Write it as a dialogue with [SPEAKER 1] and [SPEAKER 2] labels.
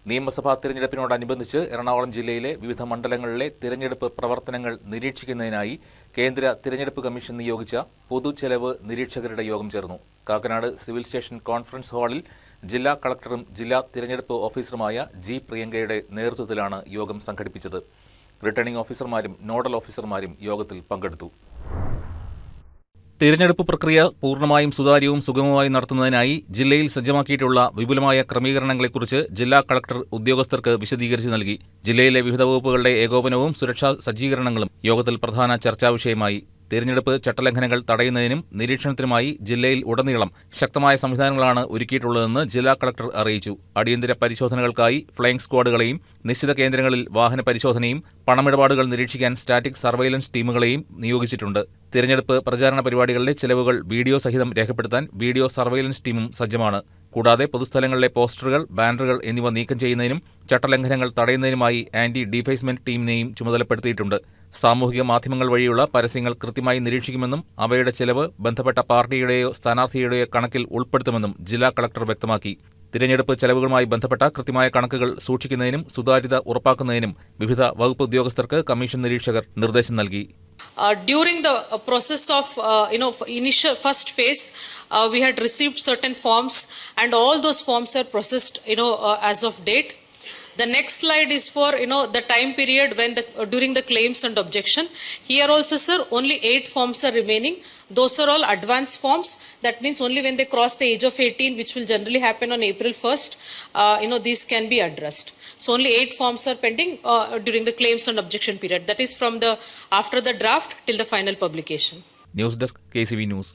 [SPEAKER 1] നിയമസഭാ തിരഞ്ഞെടുപ്പിനോടനുബന്ധിച്ച് എറണാകുളം ജില്ലയിലെ വിവിധ മണ്ഡലങ്ങളിലെ തിരഞ്ഞെടുപ്പ് പ്രവർത്തനങ്ങൾ നിരീക്ഷിക്കുന്നതിനായി കേന്ദ്ര തിരഞ്ഞെടുപ്പ് കമ്മീഷൻ നിയോഗിച്ച പൊതുചെലവ് നിരീക്ഷകരുടെ യോഗം ചേർന്നു. കാക്കനാട് സിവിൽ സ്റ്റേഷൻ കോൺഫറൻസ് ഹാളിൽ ജില്ലാ കളക്ടറും ജില്ലാ തിരഞ്ഞെടുപ്പ് ഓഫീസറുമായ ജി പ്രിയങ്കയുടെ നേതൃത്വത്തിലാണ് യോഗം സംഘടിപ്പിച്ചത്. റിട്ടേണിംഗ് ഓഫീസർമാരും നോഡൽ ഓഫീസർമാരും യോഗത്തിൽ പങ്കെടുത്തു. തിരഞ്ഞെടുപ്പ് പ്രക്രിയ പൂർണ്ണമായും സുതാര്യവും സുഗമമായും നടത്തുന്നതിനായി ജില്ലയിൽ സജ്ജമാക്കിയിട്ടുള്ള വിപുലമായ ക്രമീകരണങ്ങളെക്കുറിച്ച് ജില്ലാ കളക്ടർ ഉദ്യോഗസ്ഥർക്ക് വിശദീകരിച്ചു നൽകി. ജില്ലയിലെ വിവിധ വകുപ്പുകളുടെ ഏകോപനവും സുരക്ഷാ സജ്ജീകരണങ്ങളും യോഗത്തിൽ പ്രധാന ചർച്ചാവിഷയമായി. തിരഞ്ഞെടുപ്പ് ചട്ടലംഘനങ്ങൾ തടയുന്നതിനും നിരീക്ഷണത്തിനുമായി ജില്ലയിൽ ഉടനീളം ശക്തമായ സംവിധാനങ്ങളാണ് ഒരുക്കിയിട്ടുള്ളതെന്ന് ജില്ലാ കളക്ടർ അറിയിച്ചു. അടിയന്തര പരിശോധനകൾക്കായി ഫ്ലൈയിംഗ് സ്ക്വാഡുകളെയും നിശ്ചിത കേന്ദ്രങ്ങളിൽ വാഹന പരിശോധനയും പണമിടപാടുകൾ നിരീക്ഷിക്കാൻ സ്റ്റാറ്റിക് സർവൈലൻസ് ടീമുകളെയും നിയോഗിച്ചിട്ടുണ്ട്. തിരഞ്ഞെടുപ്പ് പ്രചാരണ പരിപാടികളിലെ ചെലവുകൾ വീഡിയോ സഹിതം രേഖപ്പെടുത്താൻ വീഡിയോ സർവൈലൻസ് ടീമും സജ്ജമാണ്. കൂടാതെ പൊതുസ്ഥലങ്ങളിലെ പോസ്റ്ററുകൾ, ബാനറുകൾ എന്നിവ നീക്കം ചെയ്യുന്നതിനും ചട്ടലംഘനങ്ങൾ തടയുന്നതിനുമായി ആന്റി ഡിഫേസ്മെന്റ് ടീമിനെയും ചുമതലപ്പെടുത്തിയിട്ടുണ്ട്. സാമൂഹിക മാധ്യമങ്ങൾ വഴിയുള്ള പരസ്യങ്ങൾ കൃത്യമായി നിരീക്ഷിക്കുമെന്നും അവയുടെ ചെലവ് ബന്ധപ്പെട്ട പാർട്ടിയുടെയോ സ്ഥാനാർത്ഥിയുടെയോ കണക്കിൽ ഉൾപ്പെടുത്തുമെന്നും ജില്ലാ കളക്ടർ വ്യക്തമാക്കി. തിരഞ്ഞെടുപ്പ് ചെലവുകളുമായി ബന്ധപ്പെട്ട കൃത്യമായ കണക്കുകൾ സൂക്ഷിക്കുന്നതിനും സുതാര്യത ഉറപ്പാക്കുന്നതിനും വിവിധ വകുപ്പ് ഉദ്യോഗസ്ഥർക്ക് കമ്മീഷൻ നിരീക്ഷകർ നിർദ്ദേശം നൽകി.
[SPEAKER 2] During the process of initial first phase, we had received certain forms, and all those forms are processed as of date. The next slide is for the time period when during the claims and objection. Here also, sir, only 8 forms are remaining. Those are all advance forms. That means only when they cross the age of 18, which will generally happen on April 1st, these can be addressed. So only 8 forms are pending during the claims and objection period. That is from after the draft till the final publication.
[SPEAKER 1] News Desk, KCV News.